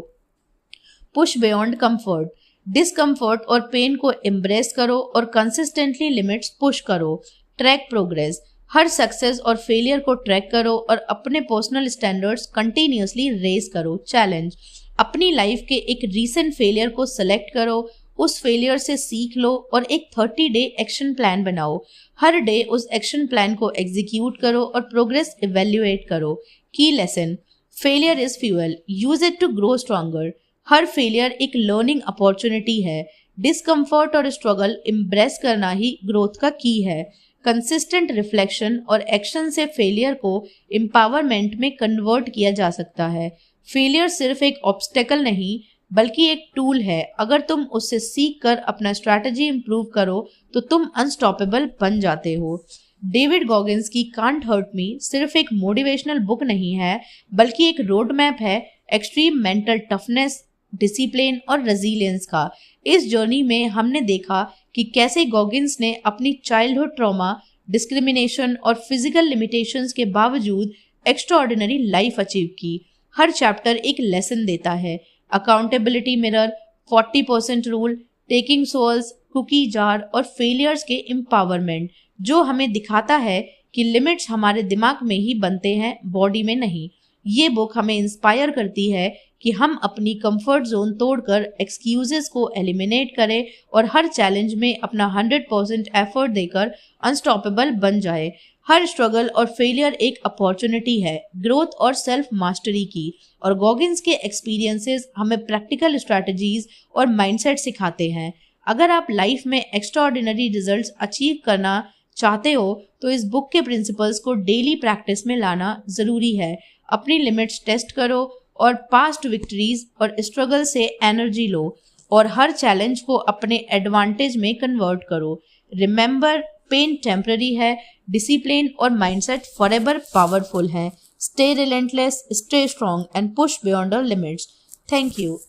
Push beyond comfort. डिस्कम्फर्ट और पेन को एम्ब्रेस करो और कंसिस्टेंटली लिमिट्स पुश करो। Track progress. हर सक्सेस और फेलियर को ट्रैक करो और अपने पर्सनल स्टैंडर्ड्स कंटिन्यूअसली रेज करो। चैलेंज। अपनी लाइफ के एक रीसेंट फेलियर को सेलेक्ट करो, उस फेलियर से सीख लो और एक 30 डे एक्शन प्लान बनाओ। हर डे उस एक्शन प्लान को एग्जीक्यूट करो और प्रोग्रेस इवेल्युएट करो। Key lesson. Failure is fuel, use it to grow stronger. हर फेलियर एक लर्निंग अपॉर्चुनिटी है। डिस्कम्फर्ट और स्ट्रगल एम्ब्रेस करना ही ग्रोथ का की है। कंसिस्टेंट रिफ्लेक्शन और एक्शन से फेलियर को एम्पावरमेंट में कन्वर्ट किया जा सकता है। फेलियर सिर्फ एक ऑब्स्टेकल नहीं, बल्कि एक टूल है। अगर तुम उससे सीख कर अपना स्ट्रैटेजी इंप्रूव करो तो तुम अनस्टॉपेबल बन जाते हो। डेविड गॉगिंस की कांट हर्ट मी सिर्फ एक मोटिवेशनल बुक नहीं है, बल्कि एक रोड मैप है एक्सट्रीम मेंटल टफनेस, डिसिप्लिन और रेजिलियंस का। इस जर्नी में हमने देखा कि कैसे गॉगिंस ने अपनी चाइल्डहुड ट्रॉमा, डिस्क्रिमिनेशन और फिजिकल लिमिटेशंस के बावजूद एक्स्ट्राऑर्डिनरी लाइफ अचीव की। हर चैप्टर एक लेसन देता है। Accountability mirror, 40% rule, taking souls, cookie jar और फेलियर्स के एम्पावरमेंट, जो हमें दिखाता है कि लिमिट्स हमारे दिमाग में ही बनते हैं, बॉडी में नहीं। ये बुक हमें इंस्पायर करती है कि हम अपनी कंफर्ट जोन तोड़कर एक्सक्यूजेस को एलिमिनेट करें और हर चैलेंज में अपना 100% एफर्ट देकर अनस्टॉपेबल बन जाए। हर स्ट्रगल और फेलियर एक अपॉर्चुनिटी है ग्रोथ और सेल्फ मास्टरी की, और गॉगिंस के एक्सपीरियंसेस हमें प्रैक्टिकल स्ट्रैटेजीज और माइंडसेट सिखाते हैं। अगर आप लाइफ में एक्स्ट्राऑर्डिनरी रिजल्ट्स अचीव करना चाहते हो तो इस बुक के प्रिंसिपल्स को डेली प्रैक्टिस में लाना जरूरी है। अपनी लिमिट्स टेस्ट करो और पास्ट विक्ट्रीज और स्ट्रगल से एनर्जी लो और हर चैलेंज को अपने एडवांटेज में कन्वर्ट करो। रिमेंबर, पेन टेम्पररी है, डिसिप्लिन और माइंडसेट फॉरएवर पावरफुल है। Stay relentless, stay strong and push beyond your limits. Thank you.